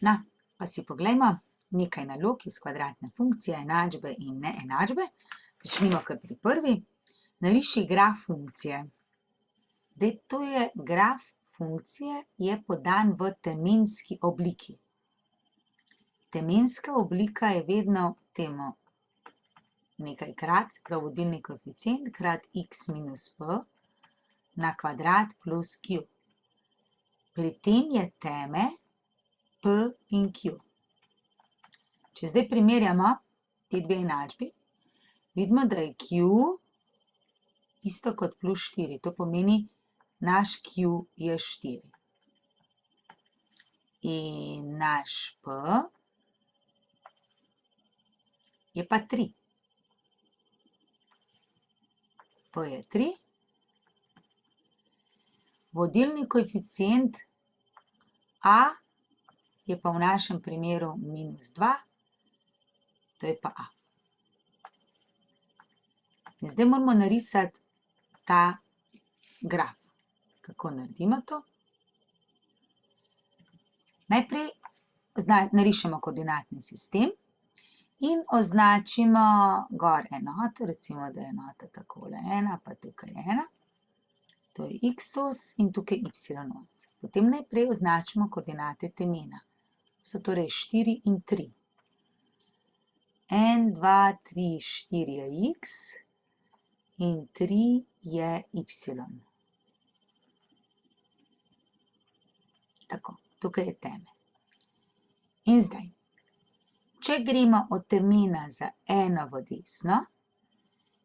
No, pa si poglejmo nekaj nalog iz kvadratne funkcije, enačbe in neenačbe. Začnimo kar pri prvi. Nariši graf funkcije. Zdaj, to je graf funkcije, je podan v temenski obliki. Temenska oblika je vedno temu nekajkrat, se pravi vodilni koeficient krat x minus p na kvadrat plus q. Pri tem je teme p in q. Če zdaj primerjamo te dve enačbi, vidimo, da je q isto kot plus 4. To pomeni, naš q je 4. In naš p je pa 3. P je 3. Vodilni koeficient a je pa v našem primeru minus 2, to je pa a. In zdaj moramo narisati ta graf. Kako naredimo to? Najprej narišemo koordinatni sistem in označimo gor enoto, recimo, da je enota takole 1, pa tukaj 1. To je x-os in tukaj y-os. Potem najprej označimo koordinate temena. So torej 4 in 3. 1, 2, 3, 4 je x in 3 je y. Tako, tukaj je teme. In zdaj, če gremo od temena za 1 v desno,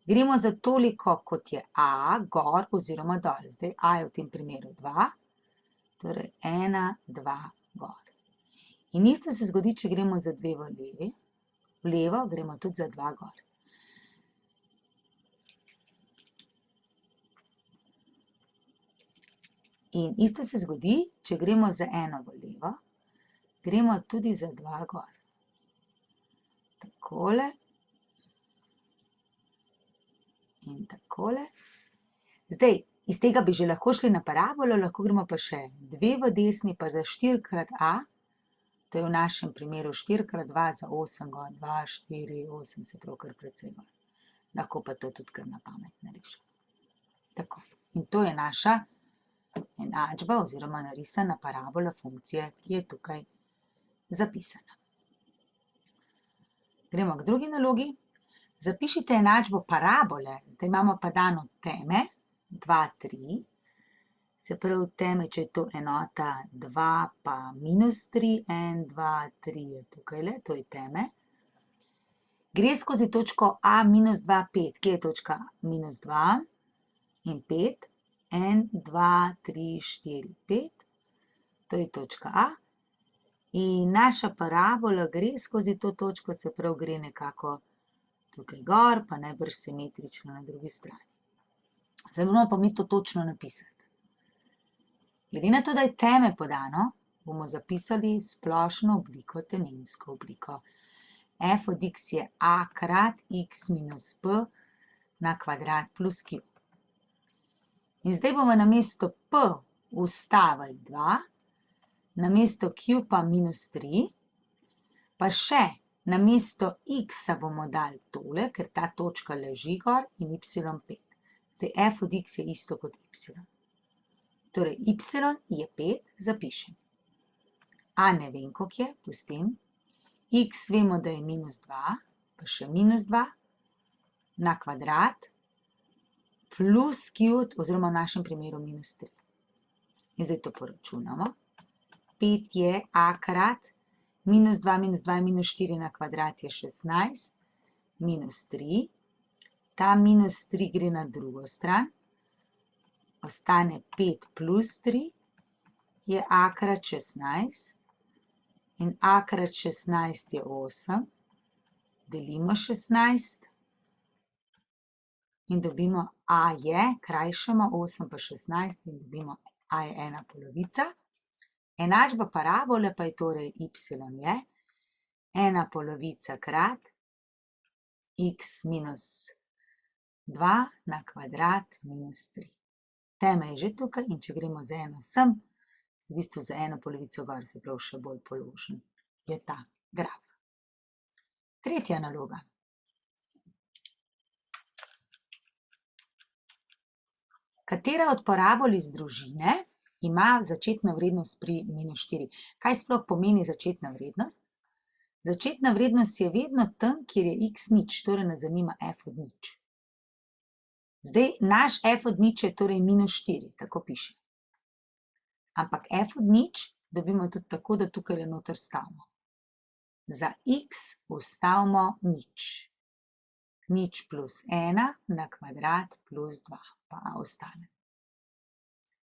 gremo za toliko, kot je a, gor oziroma dol. Zdaj, a je v tem primeru 2, torej 1, 2, gor. In isto se zgodi, če gremo za 2 v levo, gremo tudi za 2 gor. In isto se zgodi, če gremo za 1 v levo, gremo tudi za 2 gor. Takole. In takole. Zdaj, iz tega bi že lahko šli na parabolo, lahko gremo pa še 2 v desni, pa za 4 krat a, to je v našem primeru 4 krat 2 za 8 gor, 2, 4, 8, se pravi kar precej gor. Lahko pa to tudi kar na pamet narišemo. Tako, in to je naša enačba oziroma narisana parabola funkcije, ki je tukaj zapisana. Gremo k drugi nalogi. Zapišite enačbo parabole, zdaj imamo pa dano teme, 2, 3, se pravi teme, če je to enota 2 pa minus 3, 1, 2, 3 je tukajle, to je teme. Gre skozi točko a minus 2, 5, kje je točka minus 2 in 5, 1, 2, 3, 4, 5, to je točka a. In naša parabola gre skozi to točko, se pravi gre nekako tukaj gor, pa najbrž simetrično na drugi strani. Zdaj moramo pa mi to točno napisati. Glede na to, da je teme podano, bomo zapisali splošno obliko, temensko obliko. F od x je a krat x minus p na kvadrat plus q. In zdaj bomo namesto p vstavili 2, namesto q pa minus 3, pa še namesto x bomo dali tole, ker ta točka leži gor in y5. Zdaj f od x je isto kot y. Torej y je 5, zapišem. A ne vem, koliko je, pustim. X vemo, da je minus 2, pa še minus 2 na kvadrat plus q, oziroma v našem primeru minus 3. In zdaj to poračunamo. 5 je a krat minus 2 minus 2 je minus 4 na kvadrat je 16, minus 3. Ta minus 3 gre na drugo stran, ostane 5 plus 3, je a krat 16 in a krat 16 je 8, delimo 16 in dobimo a je, krajšamo 8 pa 16 in dobimo a je 1 polovica. Enačba parabole pa je torej y je 1 polovica krat x minus 2 na kvadrat minus 3. Tema je že tukaj in če gremo z eno sem, v bistvu za eno polovico gor, se pravi še bolj položen, je ta graf. Tretja naloga. Katera od parabol iz družine ima začetno vrednost pri -4? Kaj sploh pomeni začetna vrednost? Začetna vrednost je vedno tam, kjer je x nič, torej nas zanima f od nič. Zdaj, naš f od nič je torej -4, tako piše. Ampak f od nič dobimo tudi tako, da tukaj noter stavimo. Za x vstavimo nič. Nič plus 1 na kvadrat plus 2, pa a ostane.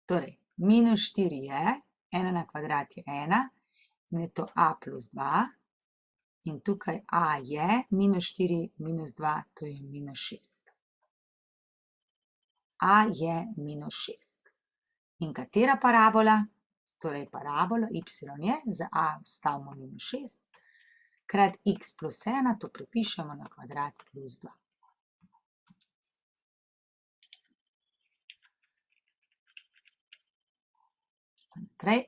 Torej, -4 je, 1 na kvadrat je 1 in je to a plus 2 in tukaj a je -4 minus 2, to je -6. A je -6. In katera parabola? Torej, parabola y je, za a vstavimo -6, krat x plus 1, to prepišemo na kvadrat plus 2. Naprej.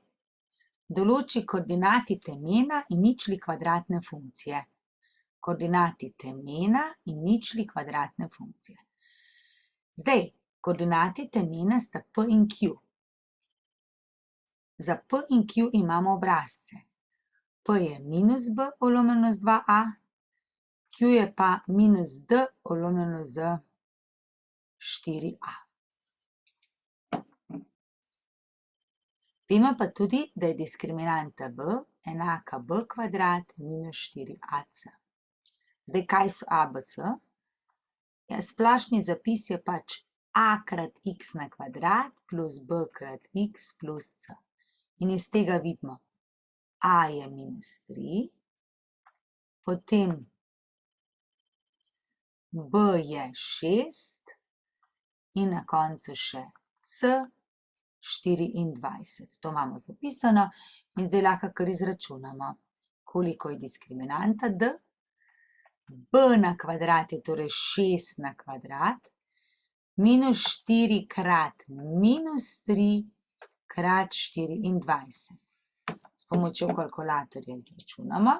Določi koordinati temena in ničli kvadratne funkcije. Koordinati temena in ničli kvadratne funkcije. Zdaj, koordinati temena sta p in q. Za p in q imamo obrazce. P je minus b lomljeno z 2a, q je pa minus d lomljeno z 4a. Vemo pa tudi, da je diskriminanta b enaka b kvadrat minus 4ac. Zdaj, kaj so a, b, c? Ja, splošni zapis je pač a krat x na kvadrat plus b krat x plus c. In iz tega vidimo, a je -3, potem b je 6 in na koncu še c 24. To imamo zapisano in zdaj lahko kar izračunamo, koliko je diskriminanta d. B na kvadrat je torej 6 na kvadrat, minus 4 krat minus 3 krat 24. S pomočjo kalkulatorja izračunamo.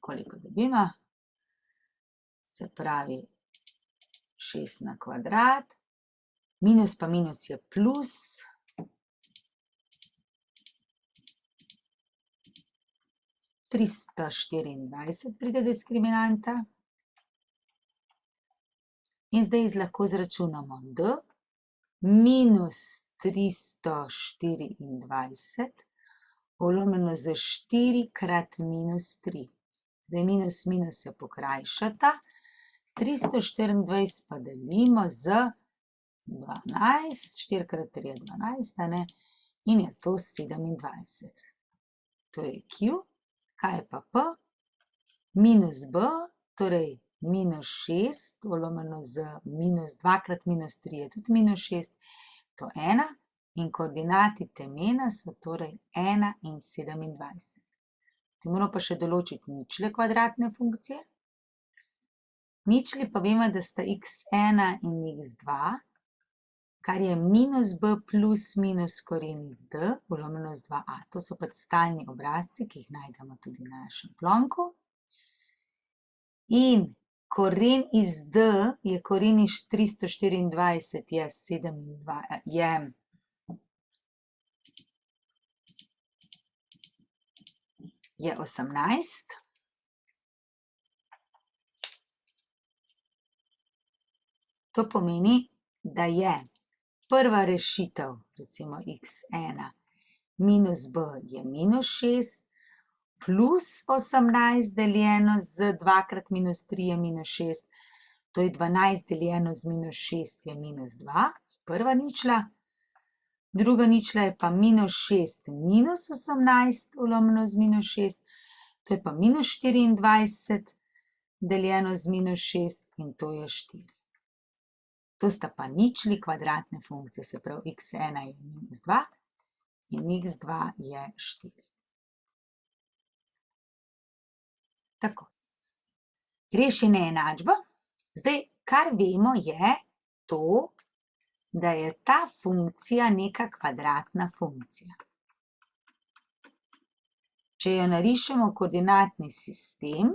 Koliko dobimo? Se pravi 6 na kvadrat, minus pa minus je plus, (324) pride diskriminanta. In zdaj lahko izračunamo d minus 324 lomljeno z 4 krat minus 3. Zdaj minus minus se pokrajšata, 324 pa delimo z 12, 4 krat 3 je 12, a ne? In je to 27. To je q, kaj je pa p? Minus b, torej minus 6 lomljeno z minus 2 krat minus 3 je tudi minus 6, to 1 in koordinati temena so torej 1 in 27. Te moramo pa še določiti ničle kvadratne funkcije. Ničli pa vemo, da sta x1 in x2, kar je minus b plus minus koren iz d lomljeno z 2a. To so pač stalni obrazci, ki jih najdemo tudi na našem plonku. In koren iz d je koren iz 324 je 18. To pomeni, da je prva rešitev, recimo x1, minus b je minus 6, plus 18 deljeno z 2 krat minus 3 je minus 6, to je 12 deljeno z minus 6 je minus 2, prva ničla. Druga ničla je pa minus 6 minus 18 lomljeno z minus 6, to je pa minus 24 deljeno z minus 6 in to je 4. To sta pa ničli kvadratne funkcije, se pravi x1 je minus 2 in x2 je 4. Tako. Reši neenačbo. Zdaj Kar vemo je to, da je ta funkcija neka kvadratna funkcija. Če jo narišemo v koordinatni sistem,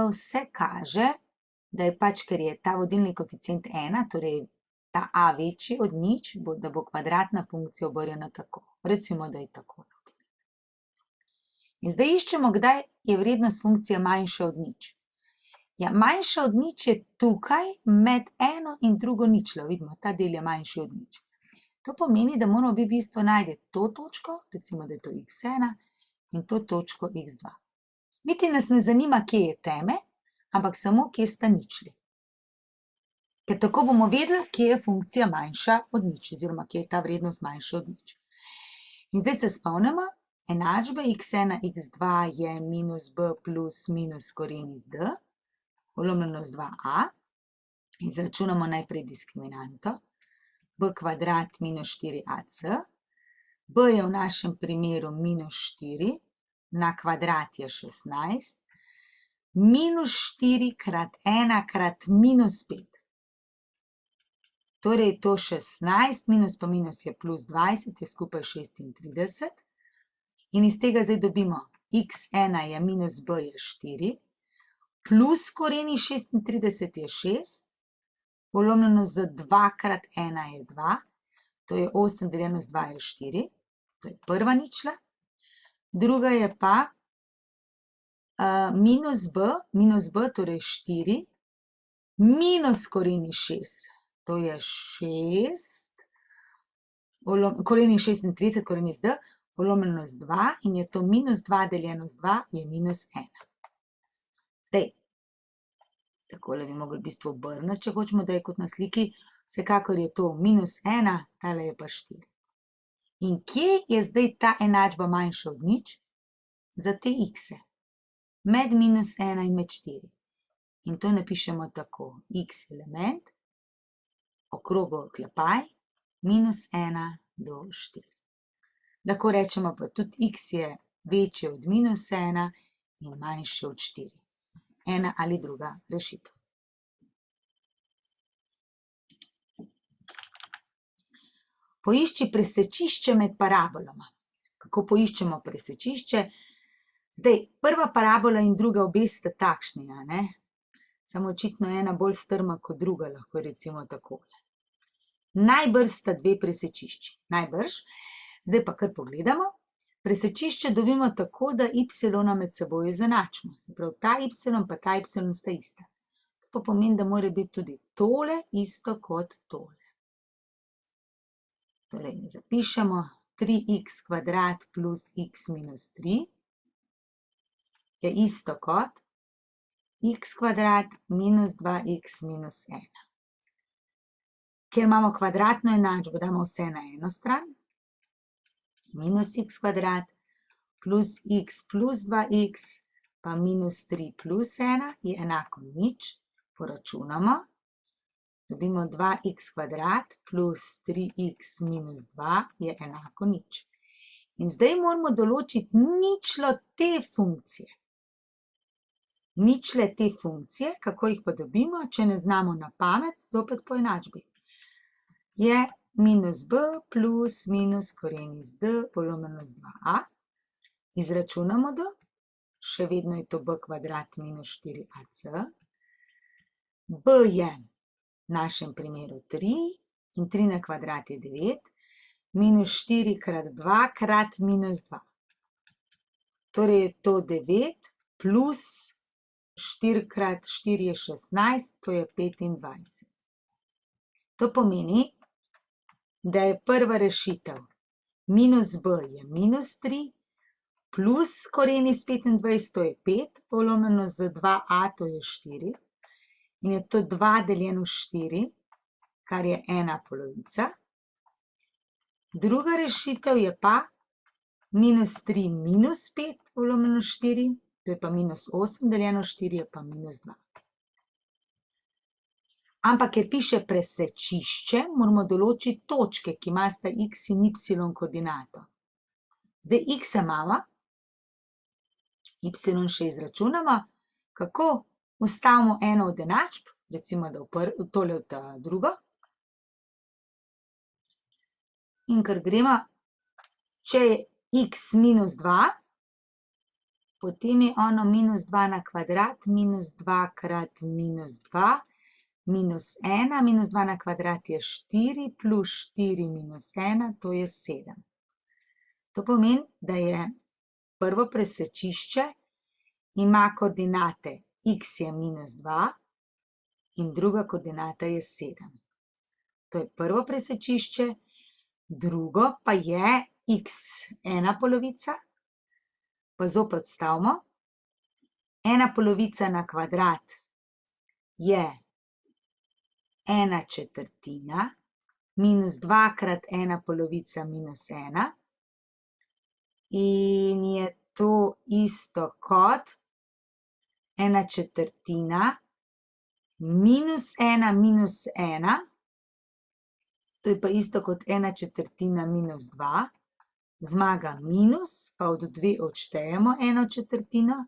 vse kaže, da je pač, ker je ta vodilni koeficient 1, torej ta a večji od nič, da bo kvadratna funkcija obrnjena tako. Recimo, da je tako. In zdaj iščemo, kdaj je vrednost funkcije manjša od nič. Ja, manjša od nič je tukaj med eno in drugo ničlo. Vidimo, ta del je manjši od nič. To pomeni, da moramo v bistvu najti to točko, recimo, da je to x1, in to točko x2. Niti nas ne zanima, kje je teme, ampak samo, kje sta ničli. Ker tako bomo vedeli, kje je funkcija manjša od nič, oziroma kje je ta vrednost manjša od nič. In zdaj se spomnimo, enačba x1, x2 je minus b plus minus koren iz d, polomljeno z 2a. Izračunamo najprej diskriminanto. B kvadrat minus 4ac. B je v našem primeru minus 4, na kvadrat je 16. Minus 4 krat 1 krat minus 5. Torej to 16, minus pa minus je plus 20, je skupaj 36. In iz tega zdaj dobimo x1 je minus b je 4, plus koren iz 36 je 6, polomljeno z 2 krat 1 je 2, to je 8 deljeno z 2 je 4, to je prva ničla. Druga je pa minus b, torej 4, minus koren iz 6, to je 6, koren iz 36, koren iz d, polomljeno z 2 in je to minus 2 deljeno z 2 je minus 1. Zdaj, takole bi mogli v bistvu obrniti, če hočemo, da je kot na sliki, vsekakor je to minus 1, tale je pa 4. In kje je zdaj ta enačba manjša od nič? Za te x-e. Med minus 1 in med 4. In to napišemo tako, x element, okrogel oklepaj, minus 1 do 4. Lahko rečemo pa tudi x je večje od minus 1 in manjše od 4. Ena ali druga rešitev. Poišči presečišče med parabolama. Kako poiščemo presečišče? Zdaj, prva parabola in druga obe sta takšni, a ne? Samo očitno ena bolj strma kot druga, lahko recimo takole. Najbrž sta dve presečišči. Najbrž. Zdaj pa kar pogledamo. Presečišče dobimo tako, da y med seboj izenačimo. Se pravi, ta y pa ta y sta ista. To pa pomeni, da mora biti tudi tole isto kot tole. Torej, zapišemo 3x kvadrat plus x minus 3 je isto kot x kvadrat minus 2x minus 1. Ker imamo kvadratno enačbo, damo vse na eno stran. Minus x kvadrat plus x plus 2x pa minus 3 plus 1 je enako nič. Poračunamo. Dobimo 2x kvadrat plus 3x minus 2 je enako nič. In zdaj moramo določiti ničlo te funkcije. Ničle te funkcije, kako jih pa dobimo, če ne znamo na pamet, zopet po enačbi. Je minus b plus minus koren iz d polomljeno z 2a. Izračunamo d, še vedno je to b kvadrat minus 4ac. B je v našem primeru 3 in 3 na kvadrat je 9, minus 4 krat 2 krat minus 2. Torej je to 9 plus 4 krat 4 je 16, to je 25. To pomeni, da je prva rešitev minus b je minus 3 plus koren iz 25, to je 5, polomljeno z 2a, to je 4. In je to 2 deljeno 4, kar je 1 polovica. Druga rešitev je pa minus 3 minus 5 polomljeno 4, to je pa minus 8 deljeno 4 je pa minus 2. Ampak ker piše presečišče, moramo določiti točke, ki imata x in y koordinato. Zdaj x imamo, y še izračunamo. Kako? Vstavimo eno od enačb, recimo, da tole v ta drugo. In ker gremo, če je x minus 2, potem je ono minus 2 na kvadrat, minus 2 krat minus 2, minus 1, minus 2 na kvadrat je 4, plus 4 minus 1, to je 7. To pomeni, da je prvo presečišče ima koordinate x je minus 2 in druga koordinata je 7. To je prvo presečišče, drugo pa je x ena polovica, pa zopet vstavimo. Ena polovica na kvadrat je 1/4, minus 2 krat ena polovica minus 1 in je to isto kot 1/4 minus 1 minus 1, to je pa isto kot 1/4 minus 2, zmaga minus, pa od 2 odštejemo 1/4,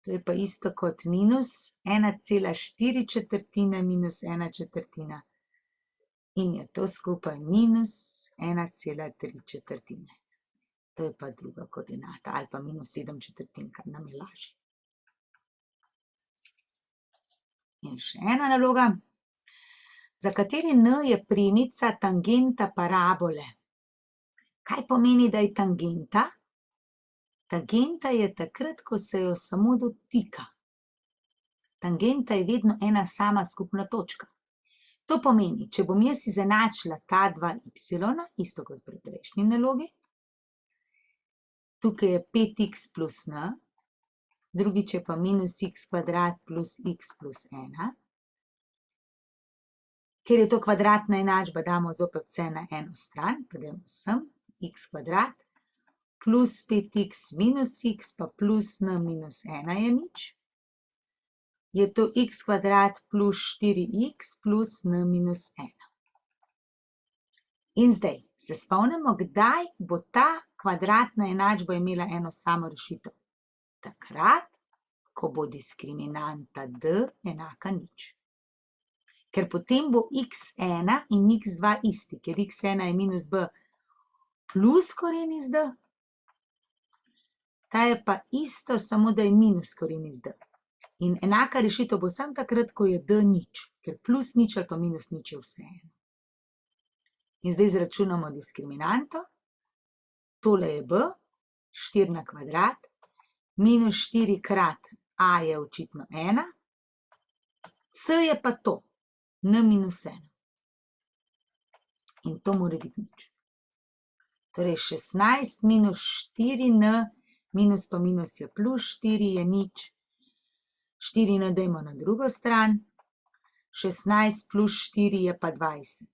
to je pa isto kot minus 1,4 minus 1/4 in je to skupaj minus 1,3. To je pa druga koordinata, ali pa minus 7/4, kar nam je lažje. In še ena naloga. Za kateri n je premica tangenta parabole? Kaj pomeni, da je tangenta? Tangenta je takrat, ko se jo samo dotika. Tangenta je vedno ena sama skupna točka. To pomeni, če bom jaz izenačila ta dva y, isto kot pri prejšnji nalogi, tukaj je 5x plus n, drugič je pa minus x kvadrat plus x plus 1. Ker je to kvadratna enačba, damo zopet vse na eno stran, pa dajmo sem, x kvadrat, plus 5x minus x pa plus n minus 1 je nič. Je to x kvadrat plus 4x plus n minus 1. In zdaj se spomnimo, kdaj bo ta kvadratna enačba imela eno samo rešitev. Takrat, ko bo diskriminanta d enaka nič. Ker potem bo x1 in x2 isti, ker x1 je minus b plus koren iz d, ta je pa isto, samo da je minus koren iz d. In enaka rešitev bo samo takrat, ko je d nič, ker plus nič ali pa minus nič je vseeno. In zdaj izračunamo diskriminanto. Tole je b, 4 na kvadrat, minus 4 krat a je očitno 1, c je pa to, n minus 1. In to mora biti nič. Torej 16 minus 4n, minus pa minus je plus 4 je nič. 4n dajmo na drugo stran, 16 plus 4 je pa 20.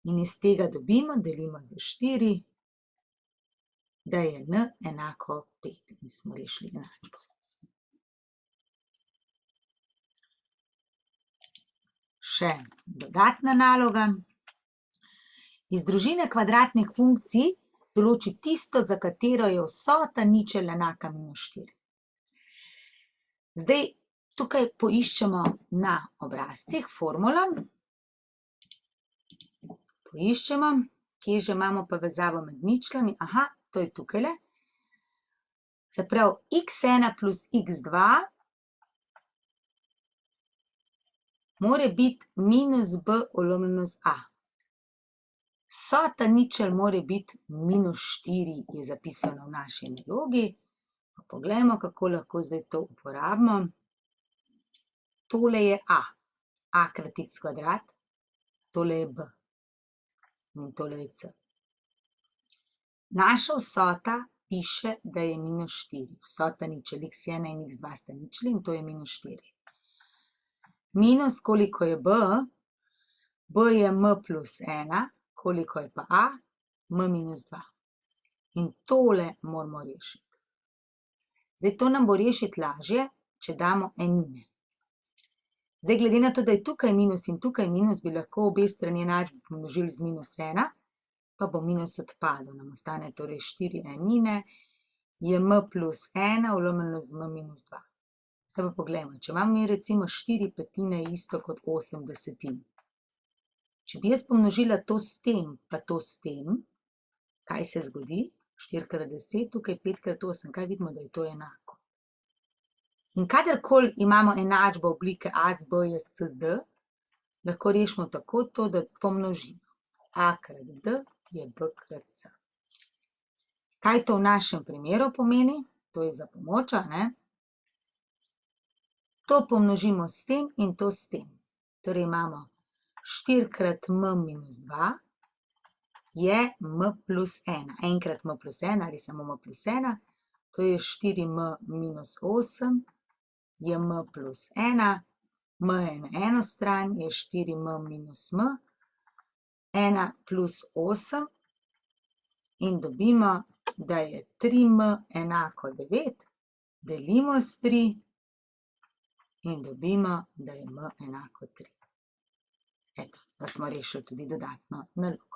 In iz tega dobimo, delimo za 4, da je n enako 5. In smo rešili enačbo. Še dodatna naloga. Iz družine kvadratnih funkcij določi tisto, za katero je vsota ničel enaka minus 4. Zdaj tukaj poiščemo na obrazcih formulo. Poiščemo, kje že imamo povezavo med ničlami. Aha, to je tukajle. Se pravi, x1 plus x2 mora biti minus b lomljeno z a. Vsota ničel mora biti minus 4, je zapisano v naši nalogi. Pa poglejmo, kako lahko zdaj to uporabimo. Tole je a krat x kvadrat, tole je b. In tole je c. Naša vsota piše, da je minus 4. Vsota ničel, x1 in x2 sta ničli in to je minus 4. Minus koliko je b? B je m plus 1, koliko je pa a? M minus 2. In tole moramo rešiti. Zdaj to nam bo rešiti lažje, če damo enine. Zdaj, glede na to, da je tukaj minus in tukaj minus, bi lahko obe strani enačbe pomnožili z minus 1, pa bo minus odpadel. Nam ostane torej 4 enine, je m plus 1 lomljeno z m minus 2. Zdaj pa poglejmo, če imamo mi recimo 4/5 isto kot 8/10. Če bi jaz pomnožila to s tem, pa to s tem, kaj se zgodi? 4x10, tukaj 5x8, kaj vidimo, da je to enako. In kadarkoli imamo enačbo oblike A z B je s C z D, lahko rešimo tako to, da pomnožimo. A krat D je B krat C. Kaj to v našem primeru pomeni? To je za pomoč, a ne? To pomnožimo s tem in to s tem. Torej imamo 4 krat m minus 2 je m plus 1. Enkrat m plus 1 ali samo m plus 1, to je 4m minus 8 je m plus 1. M je na eno stran, je 4m minus m. 1 plus 8 in dobimo, da je 3m enako 9. Delimo s 3 in dobimo, da je m enako 3. Eto, pa smo rešili tudi dodatno nalogo.